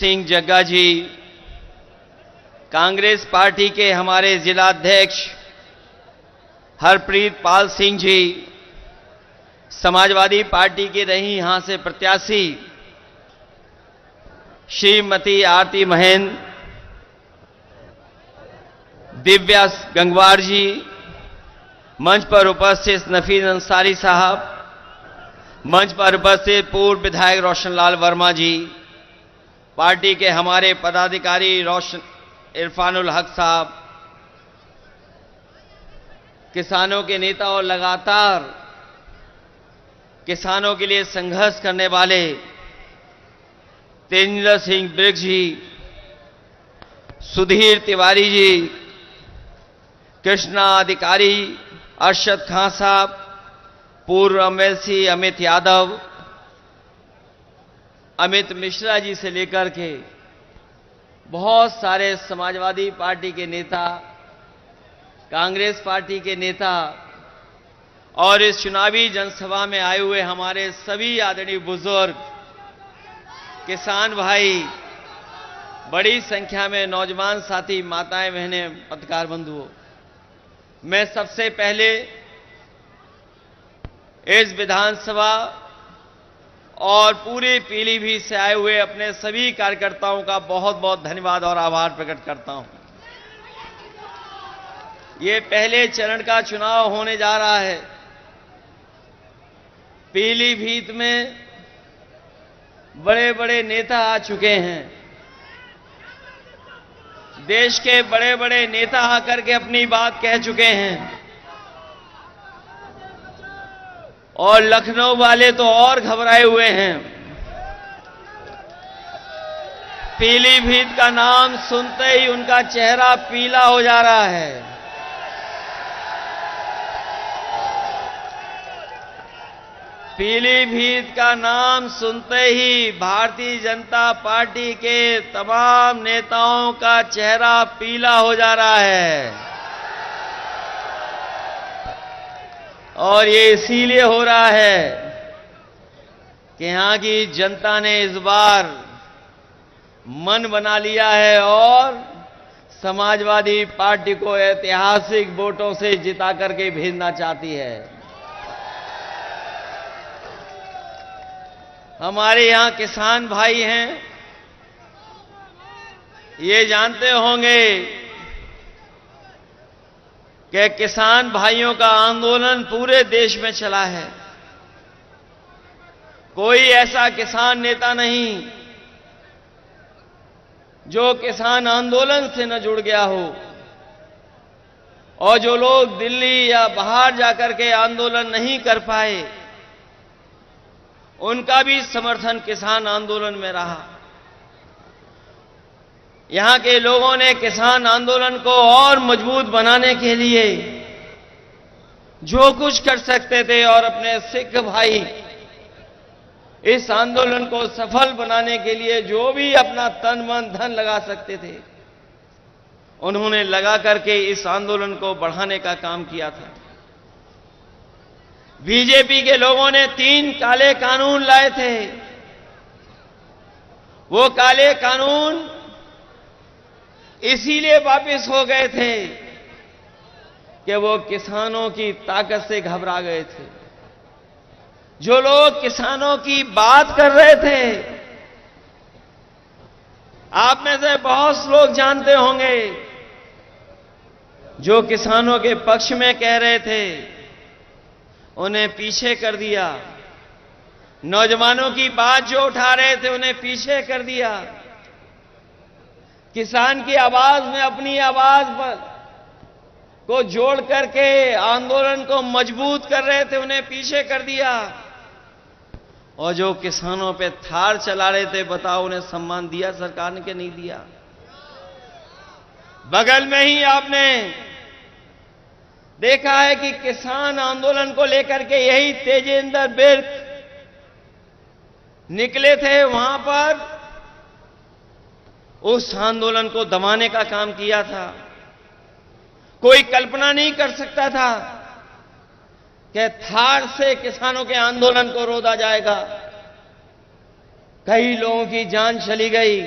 सिंह जग्गा जी, Congress party के हमारे जिलाध्यक्ष हरप्रीत पाल सिंह जी, समाजवादी पार्टी के रही यहां से प्रत्याशी श्रीमती आरती महेंद्र, दिव्या गंगवार जी, मंच पर उपस्थित नफीस अंसारी साहब, मंच पर उपस्थित पूर्व विधायक रोशनलाल वर्मा जी, पार्टी के हमारे पदाधिकारी इरफानुल हक साहब, किसानों के नेता और लगातार किसानों के लिए संघर्ष करने वाले तेजिंदर सिंह ब्रिग्स जी, सुधीर तिवारी जी, कृष्णा अधिकारी, अरशद खान साहब, पूर्व एमएलसी अमित यादव, अमित मिश्रा जी से लेकर के बहुत सारे समाजवादी पार्टी के नेता, कांग्रेस पार्टी के नेता और इस चुनावी जनसभा में आए हुए हमारे सभी आदरणीय बुजुर्ग, किसान भाई, बड़ी संख्या में नौजवान साथी, माताएं, बहनें, पत्रकार बंधुओं, मैं सबसे पहले इस विधानसभा और पूरे पीलीभीत से आए हुए अपने सभी कार्यकर्ताओं का बहुत बहुत धन्यवाद और आभार प्रकट करता हूं। ये पहले चरण का चुनाव होने जा रहा है। पीलीभीत में बड़े बड़े नेता आ चुके हैं। देश के बड़े बड़े नेता आकर के अपनी बात कह चुके हैं और लखनऊ वाले तो और घबराए हुए हैं। पीलीभीत का नाम सुनते ही उनका चेहरा पीला हो जा रहा है। पीलीभीत का नाम सुनते ही भारतीय जनता पार्टी के तमाम नेताओं का चेहरा पीला हो जा रहा है और ये इसीलिए हो रहा है कि यहां की जनता ने इस बार मन बना लिया है और समाजवादी पार्टी को ऐतिहासिक वोटों से जिता करके भेजना चाहती है। हमारे यहां किसान भाई हैं, ये जानते होंगे कि किसान भाइयों का आंदोलन पूरे देश में चला है। कोई ऐसा किसान नेता नहीं जो किसान आंदोलन से न जुड़ गया हो और जो लोग दिल्ली या बाहर जाकर के आंदोलन नहीं कर पाए, उनका भी समर्थन किसान आंदोलन में रहा। यहां के लोगों ने किसान आंदोलन को और मजबूत बनाने के लिए जो कुछ कर सकते थे और अपने सिख भाई इस आंदोलन को सफल बनाने के लिए जो भी अपना तन मन धन लगा सकते थे, उन्होंने लगा करके इस आंदोलन को बढ़ाने का काम किया था। बीजेपी के लोगों ने 3 काले कानून लाए थे। वो काले कानून इसीलिए वापस हो गए थे कि वो किसानों की ताकत से घबरा गए थे। जो लोग किसानों की बात कर रहे थे, आप में से बहुत लोग जानते होंगे, जो किसानों के पक्ष में कह रहे थे, उन्हें पीछे कर दिया। नौजवानों की बात जो उठा रहे थे, उन्हें पीछे कर दिया। किसान की आवाज में अपनी आवाज को जोड़ करके आंदोलन को मजबूत कर रहे थे, उन्हें पीछे कर दिया। और जो किसानों पे थार चला रहे थे, बताओ उन्हें सम्मान दिया सरकार ने कि नहीं दिया? बगल में ही आपने देखा है कि किसान आंदोलन को लेकर के यही तेजिंदर बिर्ग निकले थे, वहां पर उस आंदोलन को दबाने का काम किया था। कोई कल्पना नहीं कर सकता था कि थार से किसानों के आंदोलन को रोका जाएगा। कई लोगों की जान चली गई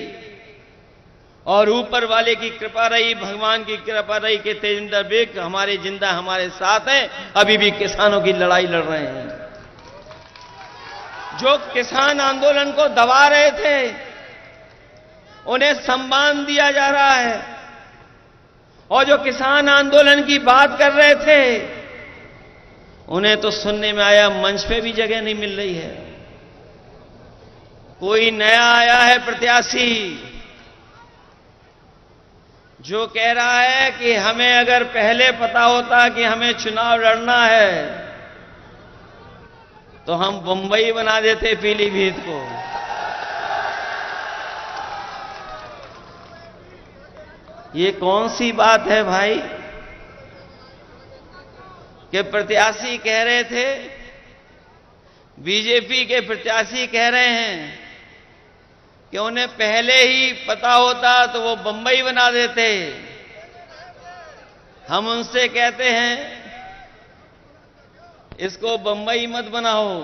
और ऊपर वाले की कृपा रही, भगवान की कृपा रही कि तेजिंदर बेग हमारे जिंदा हमारे साथ हैं, अभी भी किसानों की लड़ाई लड़ रहे हैं। जो किसान आंदोलन को दबा रहे थे उन्हें सम्मान दिया जा रहा है, और जो किसान आंदोलन की बात कर रहे थे उन्हें तो सुनने में आया मंच पे भी जगह नहीं मिल रही है। कोई नया आया है प्रत्याशी जो कह रहा है कि हमें अगर पहले पता होता कि हमें चुनाव लड़ना है तो हम बंबई बना देते पीलीभीत को। ये कौन सी बात है भाई कि प्रत्याशी कह रहे थे, बीजेपी के प्रत्याशी कह रहे हैं कि उन्हें पहले ही पता होता तो वो बंबई बना देते। हम उनसे कहते हैं इसको बंबई मत बनाओ,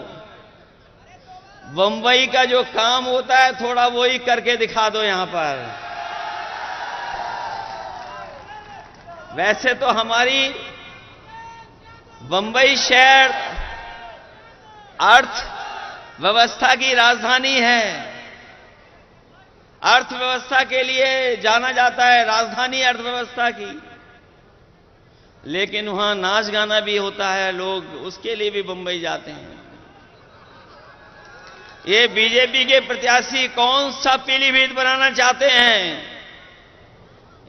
बंबई का जो काम होता है थोड़ा वो ही करके दिखा दो यहां पर। वैसे तो हमारी बंबई शहर अर्थव्यवस्था की राजधानी है, अर्थव्यवस्था के लिए जाना जाता है, राजधानी अर्थव्यवस्था की। लेकिन वहां नाच गाना भी होता है, लोग उसके लिए भी बंबई जाते हैं। ये बीजेपी के प्रत्याशी कौन सा पीलीभीत बनाना चाहते हैं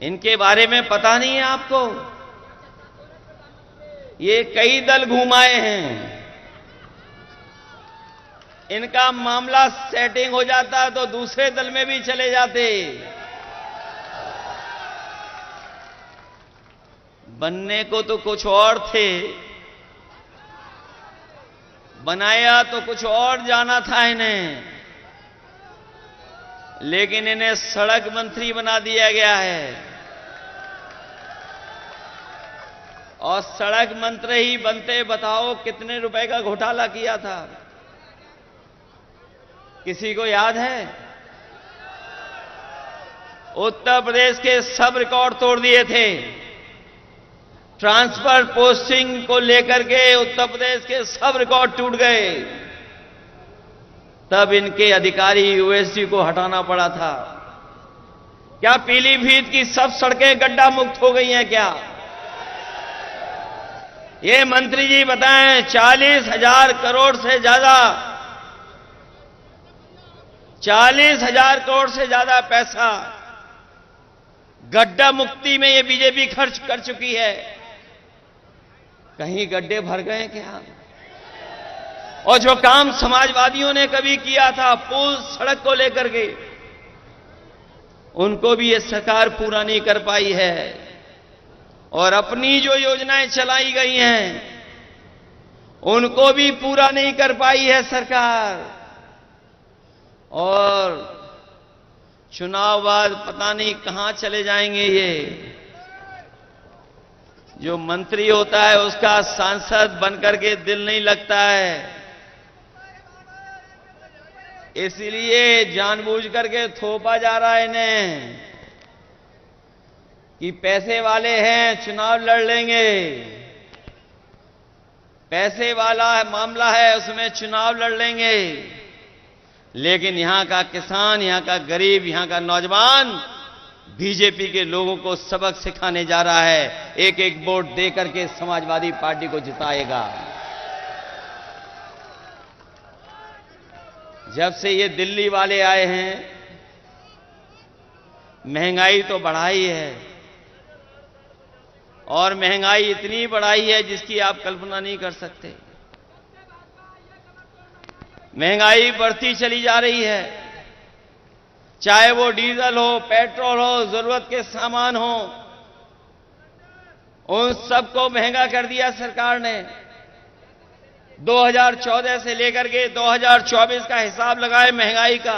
इनके बारे में पता नहीं है आपको। ये कई दल घुमाए हैं, इनका मामला सेटिंग हो जाता तो दूसरे दल में भी चले जाते। बनने को तो कुछ और थे, बनाया तो कुछ और जाना था इन्हें, लेकिन इन्हें सड़क मंत्री बना दिया गया है। और सड़क मंत्री ही बनते बताओ कितने रुपए का घोटाला किया था, किसी को याद है? उत्तर प्रदेश के सब रिकॉर्ड तोड़ दिए थे। ट्रांसफर पोस्टिंग को लेकर के उत्तर प्रदेश के सब रिकॉर्ड टूट गए। तब इनके अधिकारी यूएसडी को हटाना पड़ा था। क्या पीलीभीत की सब सड़कें गड्ढा मुक्त हो गई हैं क्या? ये मंत्री जी बताएं, 40,000 करोड़ से ज्यादा, 40,000 करोड़ से ज्यादा पैसा गड्ढा मुक्ति में ये बीजेपी खर्च कर चुकी है। कहीं गड्ढे भर गए क्या? और जो काम समाजवादियों ने कभी किया था पुल सड़क को लेकर के, उनको भी ये सरकार पूरा नहीं कर पाई है। और अपनी जो योजनाएं चलाई गई हैं उनको भी पूरा नहीं कर पाई है सरकार। और चुनाव बाद पता नहीं कहां चले जाएंगे ये। जो मंत्री होता है उसका सांसद बनकर के दिल नहीं लगता है, इसलिए जानबूझ करके थोपा जा रहा है इन्हें कि पैसे वाले हैं चुनाव लड़ लेंगे, पैसे वाला मामला है उसमें चुनाव लड़ लेंगे। लेकिन यहां का किसान, यहां का गरीब, यहां का नौजवान बीजेपी के लोगों को सबक सिखाने जा रहा है। एक एक वोट देकर के समाजवादी पार्टी को जिताएगा। जब से ये दिल्ली वाले आए हैं महंगाई तो बढ़ाई है, और महंगाई इतनी बढ़ाई है जिसकी आप कल्पना नहीं कर सकते। महंगाई बढ़ती चली जा रही है, चाहे वो डीजल हो, पेट्रोल हो, जरूरत के सामान हो, उन सबको महंगा कर दिया सरकार ने। 2014 से लेकर के 2024 का हिसाब लगाए महंगाई का,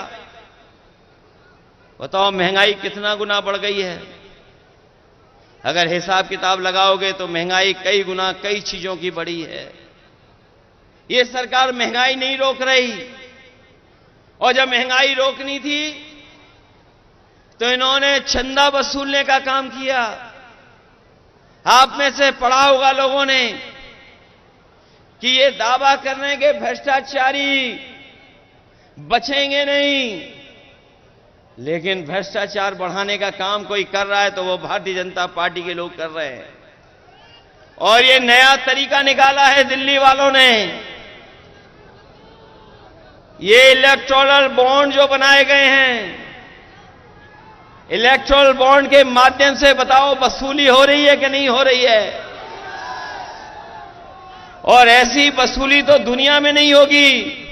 बताओ महंगाई कितना गुना बढ़ गई है। अगर हिसाब किताब लगाओगे तो महंगाई कई गुना कई चीजों की बढ़ी है। ये सरकार महंगाई नहीं रोक रही, और जब महंगाई रोकनी थी तो इन्होंने चंदा वसूलने का काम किया। आप में से पढ़ा होगा लोगों ने कि ये दावा करने के भ्रष्टाचारी बचेंगे नहीं, लेकिन भ्रष्टाचार बढ़ाने का काम कोई कर रहा है तो वो भारतीय जनता पार्टी के लोग कर रहे हैं। और ये नया तरीका निकाला है दिल्ली वालों ने। ये इलेक्टोरल बॉन्ड जो बनाए गए हैं, इलेक्टोरल बॉन्ड के माध्यम से बताओ वसूली हो रही है कि नहीं हो रही है? और ऐसी वसूली तो दुनिया में नहीं होगी।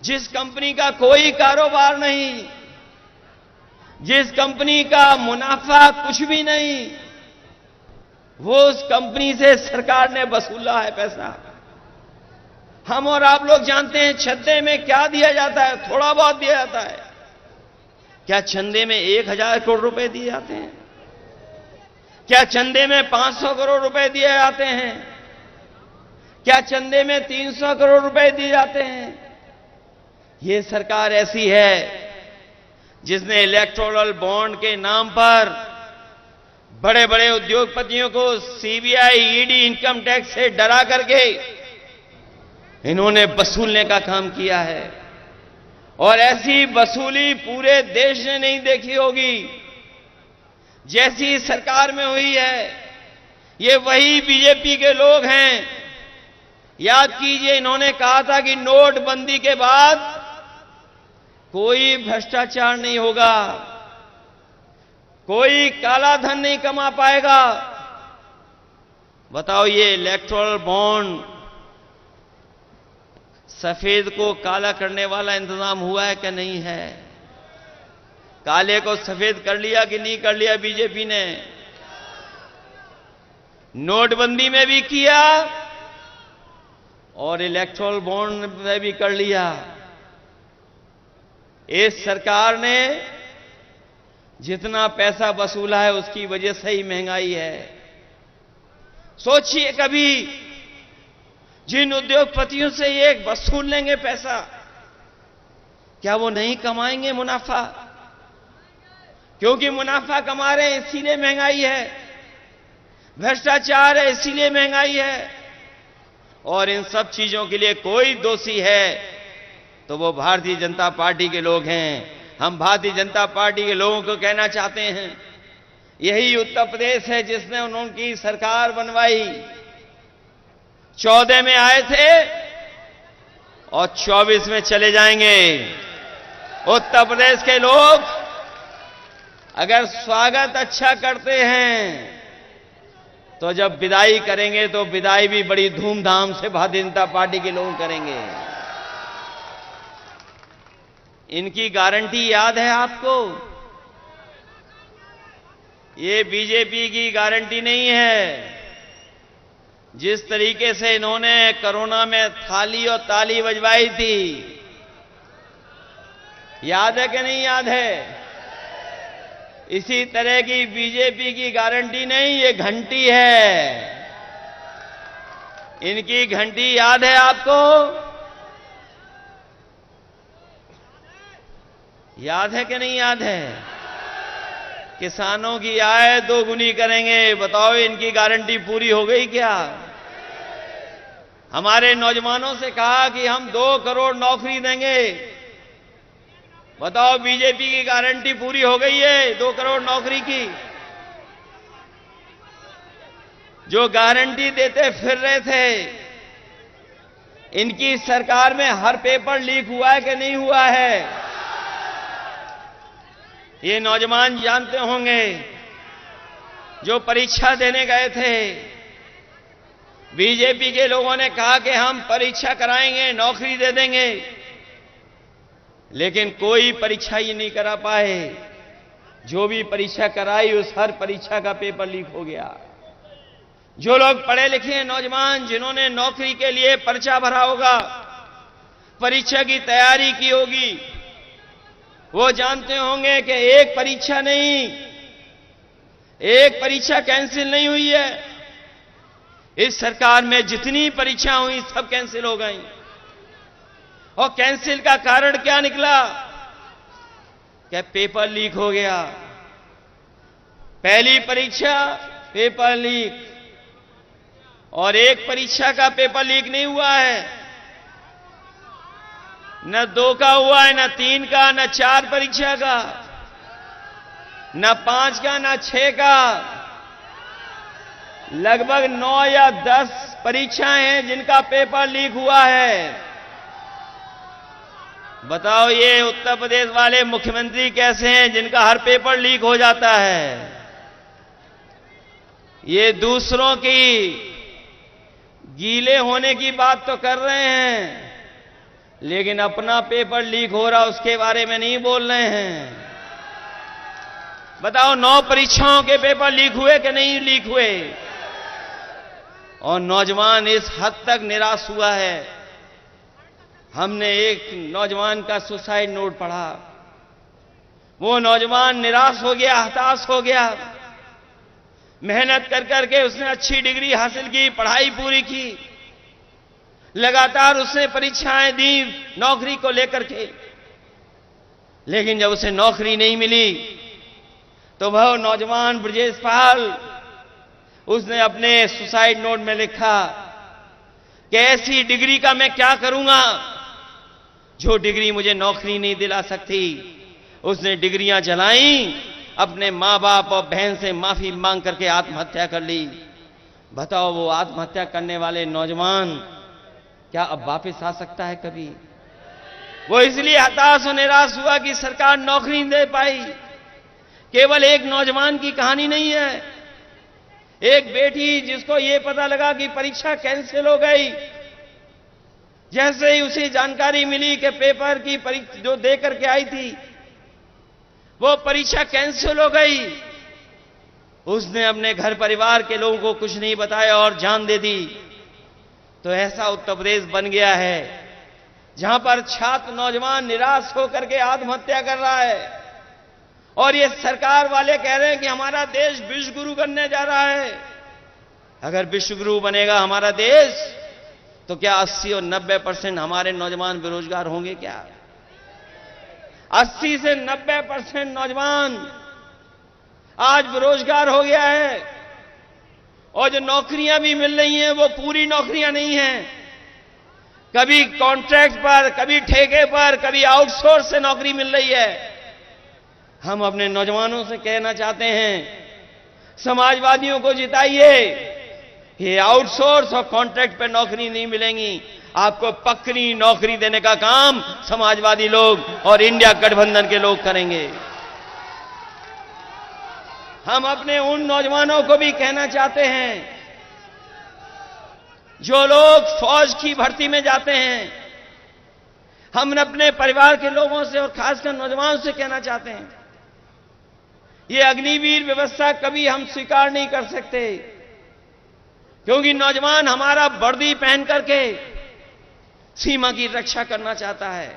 जिस कंपनी का कोई कारोबार नहीं, जिस कंपनी का मुनाफा कुछ भी नहीं, वो उस कंपनी से सरकार ने वसूला है पैसा। हम और आप लोग जानते हैं चंदे में क्या दिया जाता है, थोड़ा बहुत दिया जाता है। क्या चंदे में 1000 करोड़ रुपए दिए जाते हैं? क्या चंदे में 500 करोड़ रुपए दिए जाते हैं? क्या चंदे में 300 करोड़ रुपए दिए जाते हैं? ये सरकार ऐसी है जिसने इलेक्टोरल बॉन्ड के नाम पर बड़े बड़े उद्योगपतियों को सीबीआई, ईडी, इनकम टैक्स से डरा करके इन्होंने वसूलने का काम किया है। और ऐसी वसूली पूरे देश ने नहीं देखी होगी जैसी सरकार में हुई है। ये वही बीजेपी के लोग हैं। याद कीजिए, इन्होंने कहा था कि नोटबंदी के बाद कोई भ्रष्टाचार नहीं होगा, कोई काला धन नहीं कमा पाएगा। बताओ, ये इलेक्टोरल बॉन्ड सफेद को काला करने वाला इंतजाम हुआ है कि नहीं है? काले को सफेद कर लिया कि नहीं कर लिया बीजेपी ने? नोटबंदी में भी किया और इलेक्टोरल बॉन्ड में भी कर लिया। इस सरकार ने जितना पैसा वसूला है उसकी वजह से ही महंगाई है। सोचिए, कभी जिन उद्योगपतियों से ये वसूल लेंगे पैसा, क्या वो नहीं कमाएंगे मुनाफा? क्योंकि मुनाफा कमा रहे हैं इसीलिए महंगाई है, भ्रष्टाचार है इसीलिए महंगाई है। और इन सब चीजों के लिए कोई दोषी है तो वो भारतीय जनता पार्टी के लोग हैं। हम भारतीय जनता पार्टी के लोगों को कहना चाहते हैं, यही उत्तर प्रदेश है जिसने उनकी सरकार बनवाई। 14 में आए थे और 24 में चले जाएंगे। उत्तर प्रदेश के लोग अगर स्वागत अच्छा करते हैं तो जब विदाई करेंगे तो विदाई भी बड़ी धूमधाम से भारतीय जनता पार्टी के लोग करेंगे। इनकी गारंटी याद है आपको? ये बीजेपी की गारंटी नहीं है। जिस तरीके से इन्होंने कोरोना में थाली और ताली बजवाई थी, याद है कि नहीं याद है? इसी तरह की बीजेपी की गारंटी नहीं, ये घंटी है। इनकी घंटी याद है आपको? याद है कि नहीं याद है? किसानों की आय दोगुनी करेंगे। बताओ, इनकी गारंटी पूरी हो गई क्या? हमारे नौजवानों से कहा कि हम 2 करोड़ नौकरी देंगे। बताओ, बीजेपी की गारंटी पूरी हो गई है 2 करोड़ नौकरी की? जो गारंटी देते फिर रहे थे, इनकी सरकार में हर पेपर लीक हुआ है कि नहीं हुआ है? ये नौजवान जानते होंगे जो परीक्षा देने गए थे। बीजेपी के लोगों ने कहा कि हम परीक्षा कराएंगे, नौकरी दे देंगे, लेकिन कोई परीक्षा ही नहीं करा पाए। जो भी परीक्षा कराई उस हर परीक्षा का पेपर लीक हो गया। जो लोग पढ़े लिखे नौजवान जिन्होंने नौकरी के लिए पर्चा भरा होगा, परीक्षा की तैयारी की होगी, वो जानते होंगे कि एक परीक्षा नहीं, एक परीक्षा कैंसिल नहीं हुई है। इस सरकार में जितनी परीक्षा हुई सब कैंसिल हो गई। और कैंसिल का कारण क्या निकला? क्या पेपर लीक हो गया। पहली परीक्षा पेपर लीक, और एक परीक्षा का पेपर लीक नहीं हुआ है, न 2 का हुआ है, न 3 का, न 4 परीक्षा का, न 5 का, न 6 का। लगभग 9 या 10 परीक्षाएं हैं जिनका पेपर लीक हुआ है। बताओ ये उत्तर प्रदेश वाले मुख्यमंत्री कैसे हैं जिनका हर पेपर लीक हो जाता है। ये दूसरों की गीले होने की बात तो कर रहे हैं, लेकिन अपना पेपर लीक हो रहा उसके बारे में नहीं बोल रहे हैं। बताओ 9 परीक्षाओं के पेपर लीक हुए कि नहीं लीक हुए? और नौजवान इस हद तक निराश हुआ है। हमने एक नौजवान का सुसाइड नोट पढ़ा। वो नौजवान निराश हो गया, हताश हो गया। मेहनत कर करके उसने अच्छी डिग्री हासिल की, पढ़ाई पूरी की, लगातार उसने परीक्षाएं दी नौकरी को लेकर के, लेकिन जब उसे नौकरी नहीं मिली तो वह नौजवान ब्रजेश पाल उसने अपने सुसाइड नोट में लिखा कि ऐसी डिग्री का मैं क्या करूंगा जो डिग्री मुझे नौकरी नहीं दिला सकती। उसने डिग्रियां जलाई, अपने मां बाप और बहन से माफी मांग करके आत्महत्या कर ली। बताओ वो आत्महत्या करने वाले नौजवान क्या अब वापस आ सकता है कभी? वो इसलिए हताश और निराश हुआ कि सरकार नौकरी नहीं दे पाई। केवल एक नौजवान की कहानी नहीं है। एक बेटी जिसको ये पता लगा कि परीक्षा कैंसिल हो गई, जैसे ही उसे जानकारी मिली कि पेपर की परीक्षा जो दे करके आई थी वो परीक्षा कैंसिल हो गई, उसने अपने घर परिवार के लोगों को कुछ नहीं बताया और जान दे दी। तो ऐसा उत्तर प्रदेश बन गया है जहां पर छात्र नौजवान निराश होकर के आत्महत्या कर रहा है, और ये सरकार वाले कह रहे हैं कि हमारा देश विश्व गुरु बनने जा रहा है। अगर विश्व गुरु बनेगा हमारा देश तो क्या 80 और 90% हमारे नौजवान बेरोजगार होंगे क्या? 80 से 90% नौजवान आज बेरोजगार हो गया है, और जो नौकरियां भी मिल रही हैं वो पूरी नौकरियां नहीं हैं। कभी कॉन्ट्रैक्ट पर, कभी ठेके पर, कभी आउटसोर्स से नौकरी मिल रही है। हम अपने नौजवानों से कहना चाहते हैं, समाजवादियों को जिताइए। ये आउटसोर्स और कॉन्ट्रैक्ट पे नौकरी नहीं मिलेंगी, आपको पक्की नौकरी देने का काम समाजवादी लोग और इंडिया गठबंधन के लोग करेंगे। हम अपने उन नौजवानों को भी कहना चाहते हैं जो लोग फौज की भर्ती में जाते हैं। हम अपने परिवार के लोगों से और खासकर नौजवानों से कहना चाहते हैं, ये अग्निवीर व्यवस्था कभी हम स्वीकार नहीं कर सकते, क्योंकि नौजवान हमारा वर्दी पहन करके सीमा की रक्षा करना चाहता है,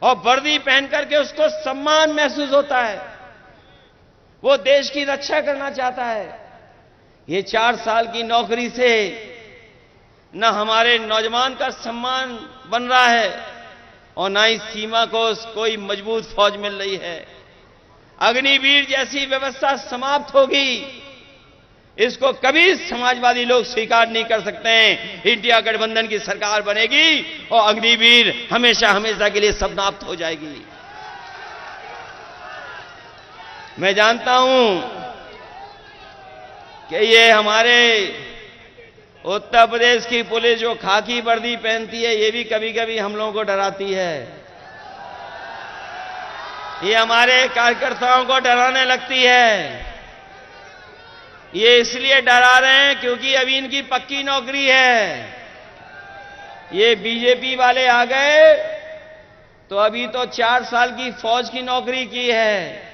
और वर्दी पहन करके उसको सम्मान महसूस होता है, वो देश की रक्षा करना चाहता है। ये 4 साल की नौकरी से न हमारे नौजवान का सम्मान बन रहा है और न ही सीमा को कोई मजबूत फौज मिल रही है। अग्निवीर जैसी व्यवस्था समाप्त होगी, इसको कभी समाजवादी लोग स्वीकार नहीं कर सकते हैं। इंडिया गठबंधन की सरकार बनेगी और अग्निवीर हमेशा हमेशा के लिए समाप्त हो जाएगी। मैं जानता हूं कि ये हमारे उत्तर प्रदेश की पुलिस जो खाकी वर्दी पहनती है, ये भी कभी कभी हम लोगों को डराती है। ये हमारे कार्यकर्ताओं को डराने लगती है। ये इसलिए डरा रहे हैं क्योंकि अभी इनकी पक्की नौकरी है। ये बीजेपी वाले आ गए तो अभी तो 4 साल की फौज की नौकरी की है,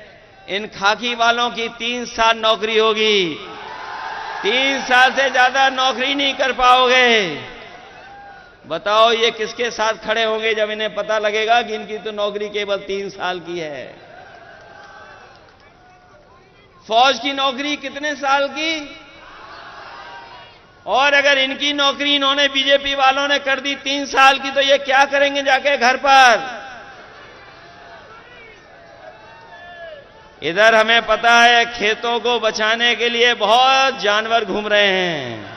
इन खाकी वालों की 3 साल नौकरी होगी। 3 साल से ज्यादा नौकरी नहीं कर पाओगे। बताओ ये किसके साथ खड़े होंगे जब इन्हें पता लगेगा कि इनकी तो नौकरी केवल 3 साल की है। फौज की नौकरी कितने साल की और अगर इनकी नौकरी इन्होंने बीजेपी वालों ने कर दी 3 साल की, तो ये क्या करेंगे जाके घर पर? इधर हमें पता है खेतों को बचाने के लिए बहुत जानवर घूम रहे हैं,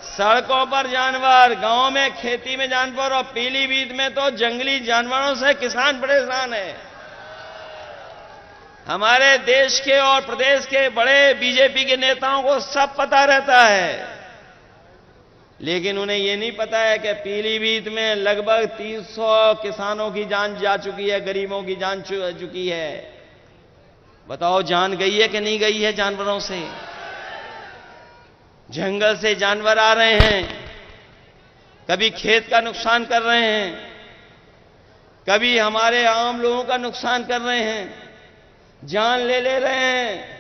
सड़कों पर जानवर, गांव में खेती में जानवर, और पीलीभीत में तो जंगली जानवरों से किसान परेशान है। हमारे देश के और प्रदेश के बड़े बीजेपी के नेताओं को सब पता रहता है, लेकिन उन्हें यह नहीं पता है कि पीलीभीत में लगभग 300 किसानों की जान जा चुकी है, गरीबों की जान चुकी है। बताओ जान गई है कि नहीं गई है जानवरों से? जंगल से जानवर आ रहे हैं, कभी खेत का नुकसान कर रहे हैं, कभी हमारे आम लोगों का नुकसान कर रहे हैं, जान ले रहे हैं।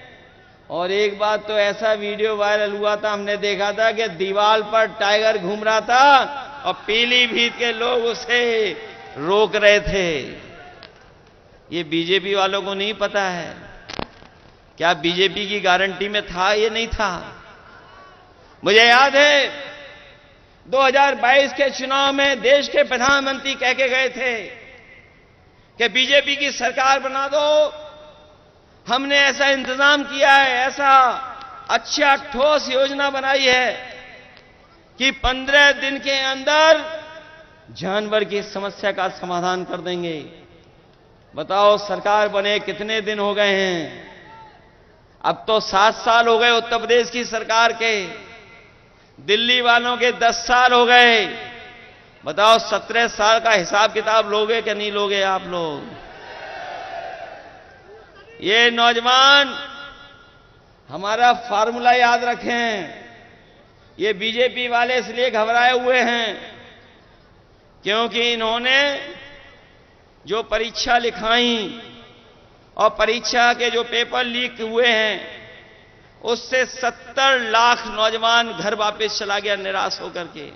और एक बात तो ऐसा वीडियो वायरल हुआ था, हमने देखा था कि दीवार पर टाइगर घूम रहा था और पीलीभीत के लोग उसे रोक रहे थे। ये बीजेपी वालों को नहीं पता है। क्या बीजेपी की गारंटी में था? ये नहीं था। मुझे याद है 2022 के चुनाव में देश के प्रधानमंत्री कह के गए थे कि बीजेपी की सरकार बना दो, हमने ऐसा इंतजाम किया है, ऐसा अच्छा ठोस योजना बनाई है कि 15 दिन के अंदर जानवर की समस्या का समाधान कर देंगे। बताओ सरकार बने कितने दिन हो गए हैं? अब तो 7 साल हो गए उत्तर प्रदेश की सरकार के, दिल्ली वालों के 10 साल हो गए। बताओ 17 साल का हिसाब किताब लोगे कि नहीं लोगे आप लोग? ये नौजवान हमारा फार्मूला याद रखें। ये बीजेपी वाले इसलिए घबराए हुए हैं क्योंकि इन्होंने जो परीक्षा लिखाई और परीक्षा के जो पेपर लीक हुए हैं, उससे 70 लाख नौजवान घर वापस चला गया निराश होकर के।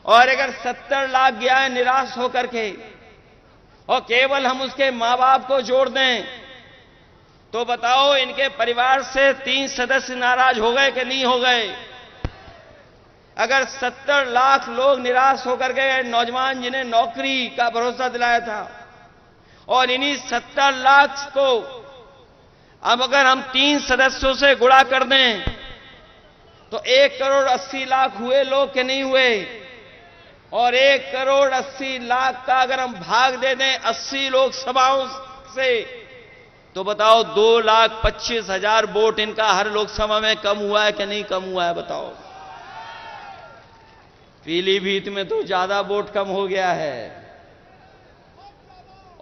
और अगर 70 लाख गया है निराश होकर के और केवल हम उसके मां बाप को जोड़ दें, तो बताओ इनके परिवार से 3 सदस्य नाराज हो गए कि नहीं हो गए? अगर 70 लाख लोग निराश होकर गए, नौजवान जिन्हें नौकरी का भरोसा दिलाया था, और इन्हीं 70 लाख को अब अगर हम 3 सदस्यों से गुणा कर दें तो 1 करोड़ 80 लाख हुए लोग के नहीं हुए? और 1 करोड़ 80 लाख का अगर हम भाग दे दें 80 लोकसभाओं से, तो बताओ 2,25,000 वोट इनका हर लोकसभा में कम हुआ है कि नहीं कम हुआ है? बताओ। पीलीभीत में तो ज्यादा वोट कम हो गया है।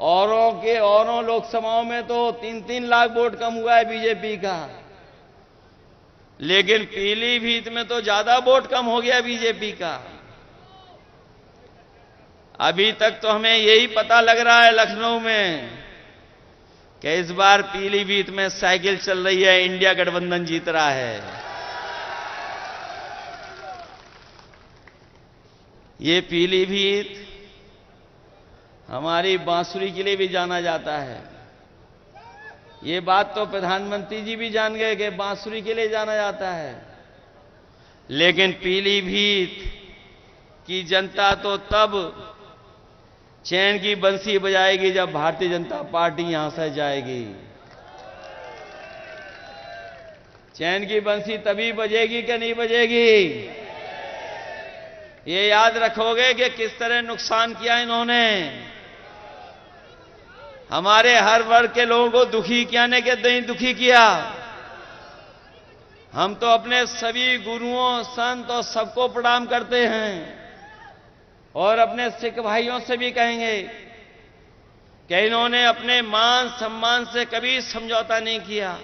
औरों लोकसभाओं में तो 3-3 लाख वोट कम हुआ है बीजेपी का, लेकिन पीलीभीत में तो ज्यादा वोट कम हो गया बीजेपी का। अभी तक तो हमें यही पता लग रहा है लखनऊ में कि इस बार पीलीभीत में साइकिल चल रही है, इंडिया गठबंधन जीत रहा है। ये पीलीभीत हमारी बांसुरी के लिए भी जाना जाता है। ये बात तो प्रधानमंत्री जी भी जान गए कि बांसुरी के लिए जाना जाता है, लेकिन पीलीभीत की जनता तो तब चैन की बंसी बजाएगी जब भारतीय जनता पार्टी यहां से जाएगी। चैन की बंसी तभी बजेगी कि नहीं बजेगी? ये याद रखोगे कि किस तरह नुकसान किया इन्होंने। हमारे हर वर्ग के लोगों को दुखी किया ने कि नहीं दुखी किया। हम तो अपने सभी गुरुओं, संत और सबको प्रणाम करते हैं और अपने सिख भाइयों से भी कहेंगे कि इन्होंने अपने मान सम्मान से कभी समझौता नहीं किया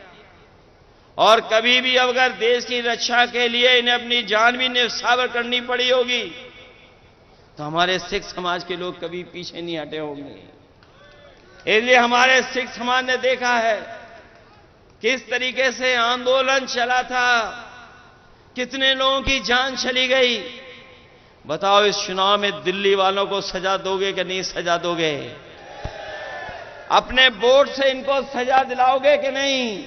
और कभी भी अगर देश की रक्षा के लिए इन्हें अपनी जान भी न्यौछावर करनी पड़ी होगी तो हमारे सिख समाज के लोग कभी पीछे नहीं हटे होंगे। इसलिए हमारे सिख समाज ने देखा है किस तरीके से आंदोलन चला था, कितने लोगों की जान चली गई। बताओ इस चुनाव में दिल्ली वालों को सजा दोगे कि नहीं सजा दोगे? अपने वोट से इनको सजा दिलाओगे कि नहीं?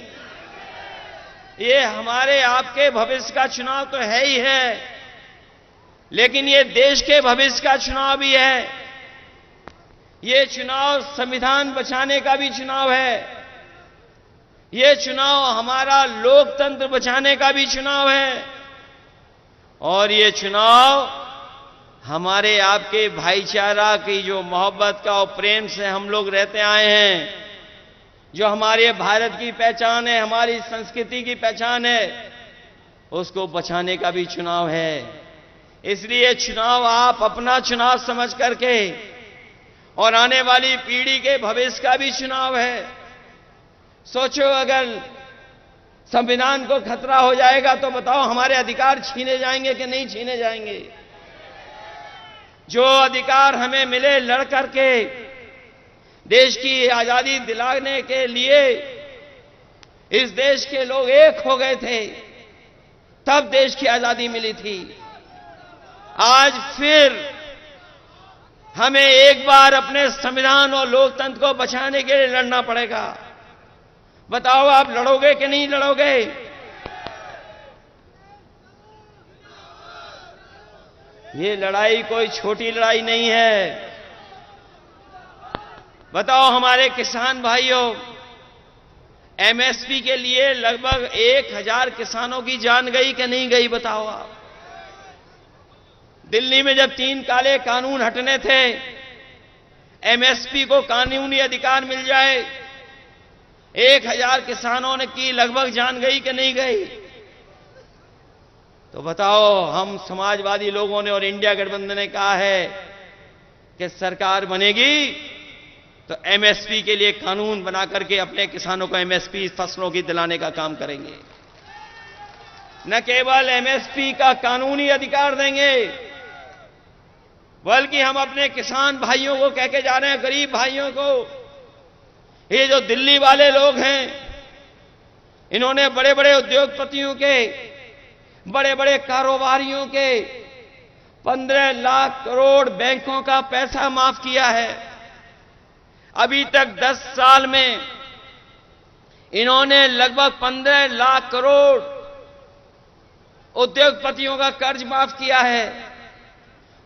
ये हमारे आपके भविष्य का चुनाव तो है ही है, लेकिन ये देश के भविष्य का चुनाव भी है। ये चुनाव संविधान बचाने का भी चुनाव है। ये चुनाव हमारा लोकतंत्र बचाने का भी चुनाव है। और ये चुनाव हमारे आपके भाईचारा की जो मोहब्बत का और प्रेम से हम लोग रहते आए हैं, जो हमारे भारत की पहचान है, हमारी संस्कृति की पहचान है, उसको बचाने का भी चुनाव है। इसलिए चुनाव आप अपना चुनाव समझ करके, और आने वाली पीढ़ी के भविष्य का भी चुनाव है। सोचो, अगर संविधान को खतरा हो जाएगा तो बताओ हमारे अधिकार छीने जाएंगे कि नहीं छीने जाएंगे? जो अधिकार हमें मिले लड़ करके देश की आजादी दिलाने के लिए, इस देश के लोग एक हो गए थे, तब देश की आजादी मिली थी। आज फिर हमें एक बार अपने संविधान और लोकतंत्र को बचाने के लिए लड़ना पड़ेगा। बताओ, आप लड़ोगे कि नहीं लड़ोगे? ये लड़ाई कोई छोटी लड़ाई नहीं है। बताओ हमारे किसान भाइयों, एमएसपी के लिए लगभग 1000 किसानों की जान गई कि नहीं गई? बताओ आप। दिल्ली में जब 3 काले कानून हटने थे, एमएसपी को कानूनी अधिकार मिल जाए, 1000 किसानों ने की लगभग जान गई कि नहीं गई? तो बताओ, हम समाजवादी लोगों ने और इंडिया गठबंधन ने कहा है कि सरकार बनेगी तो एमएसपी के लिए कानून बना करके अपने किसानों को एमएसपी फसलों की दिलाने का काम करेंगे। न केवल एमएसपी का कानूनी अधिकार देंगे, बल्कि हम अपने किसान भाइयों को कह के जा रहे हैं, गरीब भाइयों को, ये जो दिल्ली वाले लोग हैं, इन्होंने बड़े बड़े उद्योगपतियों के, बड़े बड़े कारोबारियों के 15 लाख करोड़ बैंकों का पैसा माफ किया है। अभी तक 10 साल में इन्होंने लगभग 15 लाख करोड़ उद्योगपतियों का कर्ज माफ किया है।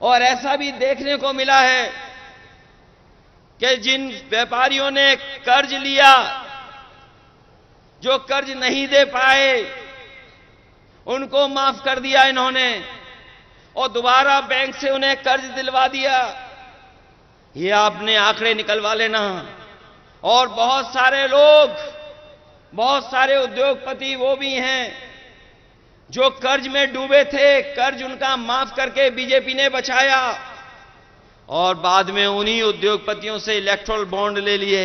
और ऐसा भी देखने को मिला है कि जिन व्यापारियों ने कर्ज लिया, जो कर्ज नहीं दे पाए, उनको माफ कर दिया इन्होंने, और दोबारा बैंक से उन्हें कर्ज दिलवा दिया। ये आपने आंकड़े निकलवा लेना। और बहुत सारे लोग, बहुत सारे उद्योगपति वो भी हैं जो कर्ज में डूबे थे, कर्ज उनका माफ करके बीजेपी ने बचाया, और बाद में उन्हीं उद्योगपतियों से इलेक्ट्रल बॉन्ड ले लिए।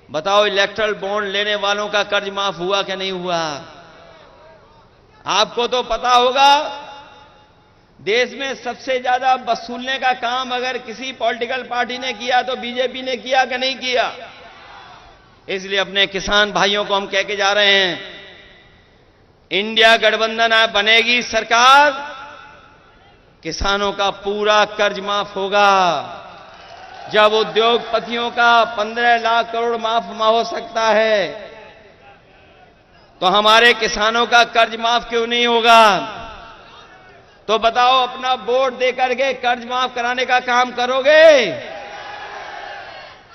बताओ, इलेक्ट्रल बॉन्ड लेने वालों का कर्ज माफ हुआ कि नहीं हुआ? आपको तो पता होगा, देश में सबसे ज्यादा वसूलने का काम अगर किसी पॉलिटिकल पार्टी ने किया तो बीजेपी ने किया कि नहीं किया? इसलिए अपने किसान भाइयों को हम कह के जा रहे हैं, इंडिया गठबंधन बनेगी सरकार, किसानों का पूरा कर्ज माफ होगा। जब उद्योगपतियों का 15 लाख करोड़ माफ हो सकता है, तो हमारे किसानों का कर्ज माफ क्यों नहीं होगा? तो बताओ, अपना वोट देकर के कर्ज माफ कराने का काम करोगे?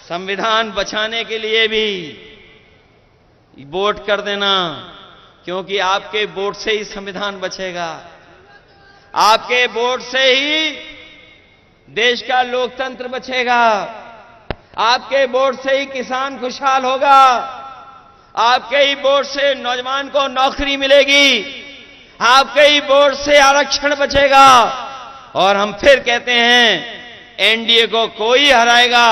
संविधान बचाने के लिए भी वोट कर देना, क्योंकि आपके वोट से ही संविधान बचेगा। आपके वोट से ही देश का लोकतंत्र बचेगा। आपके वोट से ही किसान खुशहाल होगा। आपके ही वोट से नौजवान को नौकरी मिलेगी। आपके ही वोट से आरक्षण बचेगा। और हम फिर कहते हैं, एनडीए को कोई हराएगा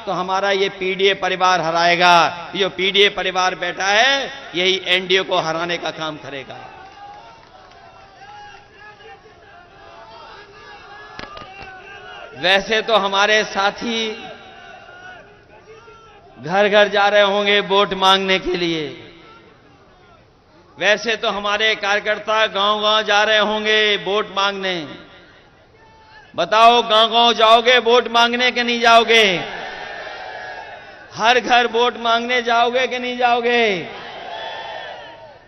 तो हमारा ये पीडीए परिवार हराएगा। ये जो पीडीए परिवार बैठा है, यही एनडीए को हराने का काम करेगा। वैसे तो हमारे साथी घर घर जा रहे होंगे वोट मांगने के लिए। वैसे तो हमारे कार्यकर्ता गांव गांव जा रहे होंगे वोट मांगने। बताओ, गांव गांव जाओगे वोट मांगने कि नहीं जाओगे? हर घर वोट मांगने जाओगे कि नहीं जाओगे?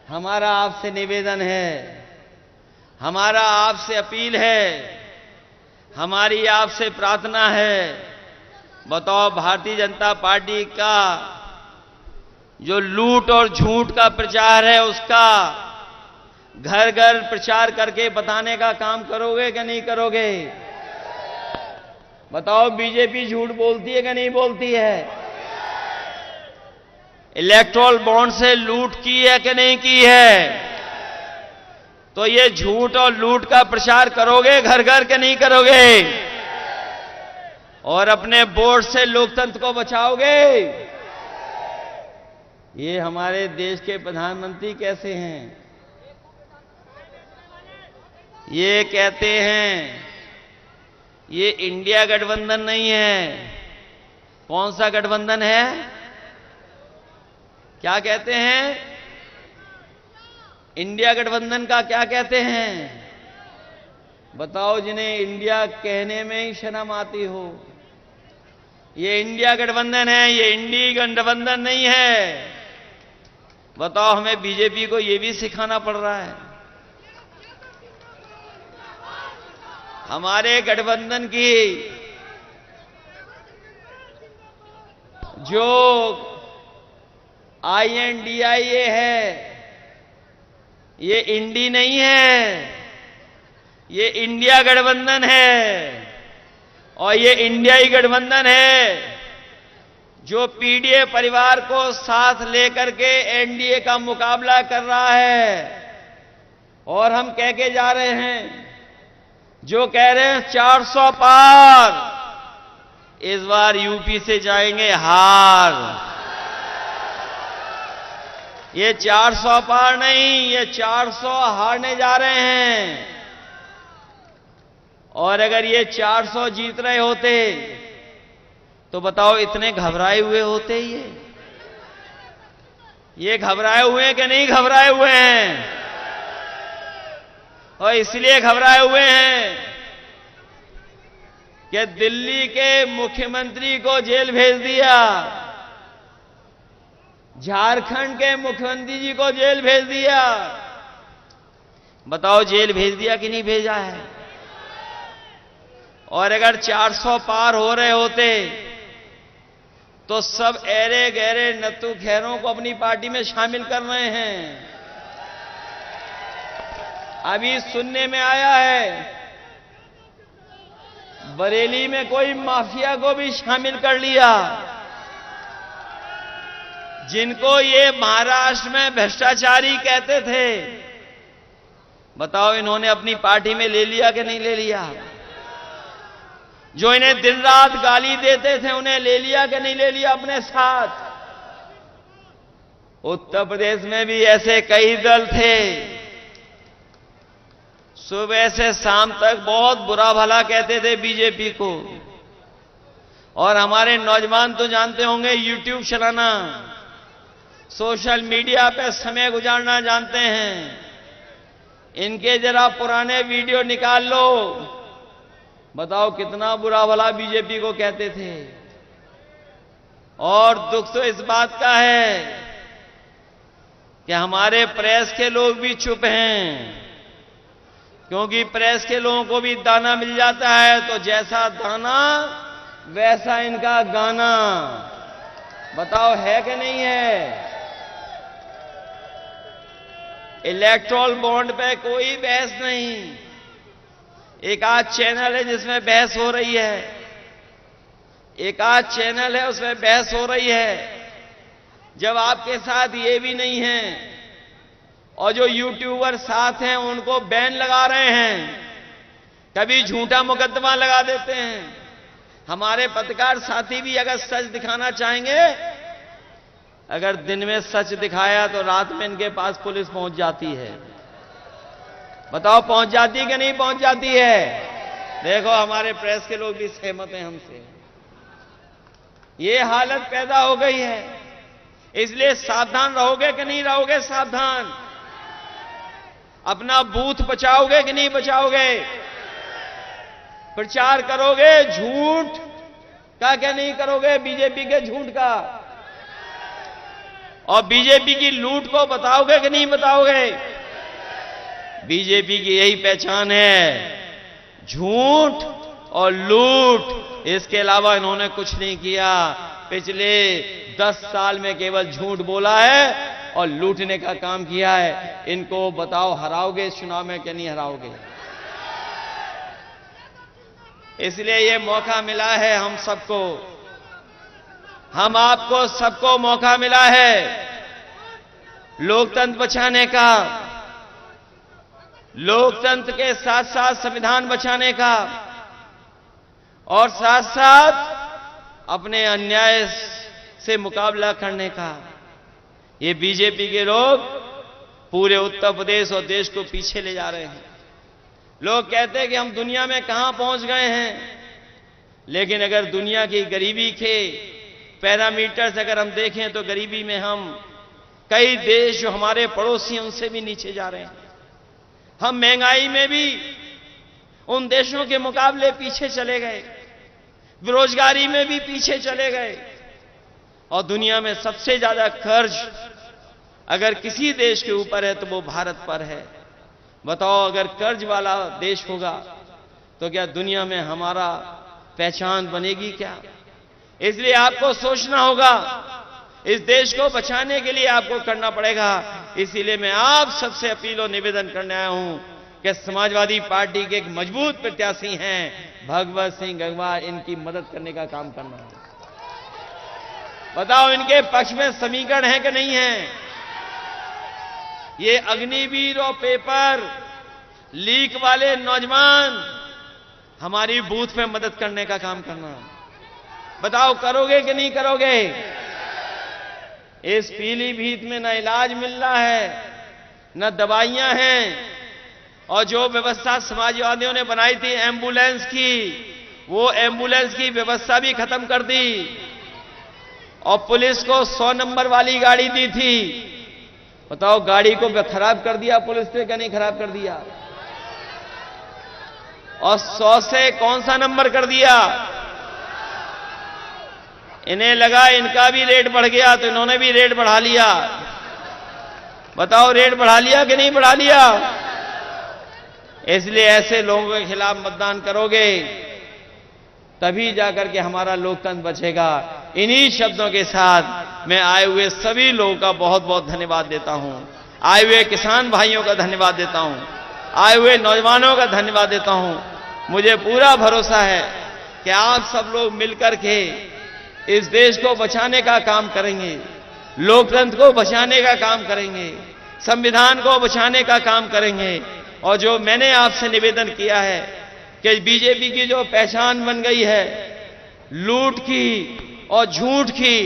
हमारा आपसे निवेदन है, हमारा आपसे अपील है, हमारी आपसे प्रार्थना है। बताओ, भारतीय जनता पार्टी का जो लूट और झूठ का प्रचार है, उसका घर घर प्रचार करके बताने का काम करोगे कि नहीं करोगे? बताओ, बीजेपी झूठ बोलती है कि नहीं बोलती है? इलेक्टोरल बॉन्ड से लूट की है कि नहीं की है? तो ये झूठ और लूट का प्रचार करोगे घर घर के नहीं करोगे? और अपने वोट से लोकतंत्र को बचाओगे? ये हमारे देश के प्रधानमंत्री कैसे हैं? ये कहते हैं ये इंडिया गठबंधन नहीं है। कौन सा गठबंधन है? क्या कहते हैं? इंडिया गठबंधन का क्या कहते हैं? बताओ, जिन्हें इंडिया कहने में ही शर्म आती हो। ये इंडिया गठबंधन है, ये इंडी गठबंधन नहीं है। बताओ, हमें बीजेपी को ये भी सिखाना पड़ रहा है। हमारे गठबंधन की जो INDIA है, ये इंडी नहीं है, ये इंडिया गठबंधन है। और ये इंडियाई गठबंधन है जो पीडीए परिवार को साथ लेकर के एनडीए का मुकाबला कर रहा है। और हम कह के जा रहे हैं, जो कह रहे हैं 400 पार, इस बार यूपी से जाएंगे हार। ये 400 पार नहीं, ये 400 हारने जा रहे हैं। और अगर ये 400 जीत रहे होते तो बताओ, इतने घबराए हुए होते ये घबराए हुए हैं कि नहीं घबराए हुए हैं? और इसलिए घबराए हुए हैं कि दिल्ली के मुख्यमंत्री को जेल भेज दिया, झारखंड के मुख्यमंत्री जी को जेल भेज दिया। बताओ, जेल भेज दिया कि नहीं भेजा है? और अगर 400 पार हो रहे होते तो सब ऐरे गहरे नत्थु खैरों को अपनी पार्टी में शामिल कर रहे हैं। अभी सुनने में आया है बरेली में कोई माफिया को भी शामिल कर लिया, जिनको ये महाराष्ट्र में भ्रष्टाचारी कहते थे। बताओ, इन्होंने अपनी पार्टी में ले लिया कि नहीं ले लिया? जो इन्हें दिन रात गाली देते थे, उन्हें ले लिया कि नहीं ले लिया अपने साथ? उत्तर प्रदेश में भी ऐसे कई दल थे, सुबह से शाम तक बहुत बुरा भला कहते थे बीजेपी को। और हमारे नौजवान तो जानते होंगे, यूट्यूब चलाना, सोशल मीडिया पे समय गुजारना जानते हैं। इनके जरा पुराने वीडियो निकाल लो, बताओ कितना बुरा भला बीजेपी को कहते थे। और दुख तो इस बात का है कि हमारे प्रेस के लोग भी चुप हैं, क्योंकि प्रेस के लोगों को भी दाना मिल जाता है, तो जैसा दाना वैसा इनका गाना। बताओ, है कि नहीं है? इलेक्टोरल बॉन्ड पे कोई बहस नहीं। एक आध चैनल है जिसमें बहस हो रही है, एक आध चैनल है उसमें बहस हो रही है। जब आपके साथ ये भी नहीं है और जो यूट्यूबर साथ हैं उनको बैन लगा रहे हैं, कभी झूठा मुकदमा लगा देते हैं। हमारे पत्रकार साथी भी अगर सच दिखाना चाहेंगे, अगर दिन में सच दिखाया तो रात में इनके पास पुलिस पहुंच जाती है। बताओ, पहुंच जाती है कि नहीं पहुंच जाती है? देखो, हमारे प्रेस के लोग भी सहमत हैं हमसे। ये हालत पैदा हो गई है, इसलिए सावधान रहोगे कि नहीं रहोगे? सावधान। अपना बूथ बचाओगे कि नहीं बचाओगे? प्रचार करोगे झूठ का क्या नहीं करोगे? बीजेपी के झूठ का। और बीजेपी की लूट को बताओगे कि नहीं बताओगे? बीजेपी की यही पहचान है, झूठ और लूट। इसके अलावा इन्होंने कुछ नहीं किया। पिछले 10 साल में केवल झूठ बोला है और लूटने का काम किया है। इनको बताओ, हराओगे इस चुनाव में कि नहीं हराओगे? इसलिए ये मौका मिला है हम सबको, हम आपको सबको मौका मिला है लोकतंत्र बचाने का, लोकतंत्र के साथ साथ संविधान बचाने का, और साथ साथ अपने अन्याय से मुकाबला करने का। ये बीजेपी के लोग पूरे उत्तर प्रदेश और देश को पीछे ले जा रहे हैं। लोग कहते हैं कि हम दुनिया में कहां पहुंच गए हैं, लेकिन अगर दुनिया की गरीबी के पैरामीटर्स अगर हम देखें तो गरीबी में हम कई देश जो हमारे पड़ोसी हैं उनसे भी नीचे जा रहे हैं। हम महंगाई में भी उन देशों के मुकाबले पीछे चले गए, बेरोजगारी में भी पीछे चले गए, और दुनिया में सबसे ज्यादा कर्ज अगर किसी देश के ऊपर है तो वो भारत पर है। बताओ, अगर कर्ज वाला देश होगा तो क्या दुनिया में हमारा पहचान बनेगी क्या? इसलिए आपको सोचना होगा, इस देश को बचाने के लिए आपको करना पड़ेगा। इसीलिए मैं आप सबसे अपील और निवेदन करने आया हूं कि समाजवादी पार्टी के एक मजबूत प्रत्याशी हैं भगवत सिंह गंगवार, इनकी मदद करने का काम करना है। बताओ, इनके पक्ष में समीकरण है कि नहीं है? ये अग्निवीर और पेपर लीक वाले नौजवान हमारी बूथ में मदद करने का काम करना। बताओ, करोगे कि नहीं करोगे? इस पीलीभीत में न इलाज मिल रहा है, न दवाइयां हैं, और जो व्यवस्था समाजवादियों ने बनाई थी एम्बुलेंस की, वो एम्बुलेंस की व्यवस्था भी खत्म कर दी, और पुलिस को 100 नंबर वाली गाड़ी दी थी। बताओ, गाड़ी को खराब कर दिया पुलिस ने, क्या नहीं खराब कर दिया? और 100 से कौन सा नंबर कर दिया? इन्हें लगा इनका भी रेट बढ़ गया तो इन्होंने भी रेट बढ़ा लिया। बताओ, रेट बढ़ा लिया कि नहीं बढ़ा लिया? इसलिए ऐसे लोगों के खिलाफ मतदान करोगे तभी जाकर के हमारा लोकतंत्र बचेगा। इन्हीं शब्दों के साथ मैं आए हुए सभी लोगों का बहुत बहुत धन्यवाद देता हूं। आए हुए किसान भाइयों का धन्यवाद देता हूं, आए हुए नौजवानों का धन्यवाद देता हूं। मुझे पूरा भरोसा है कि आप सब लोग मिलकर के इस देश को बचाने का काम करेंगे, लोकतंत्र को बचाने का काम करेंगे, संविधान को बचाने का काम करेंगे। और जो मैंने आपसे निवेदन किया है कि बीजेपी की जो पहचान बन गई है लूट की और झूठ की,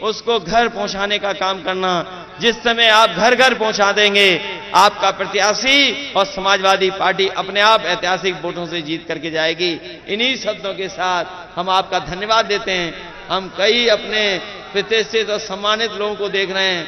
उसको घर पहुंचाने का काम करना। जिस समय आप घर घर पहुंचा देंगे, आपका प्रत्याशी और समाजवादी पार्टी अपने आप ऐतिहासिक वोटों से जीत करके जाएगी। इन्हीं शब्दों के साथ हम आपका धन्यवाद देते हैं। हम कई अपने प्रतिष्ठित और सम्मानित लोगों को देख रहे हैं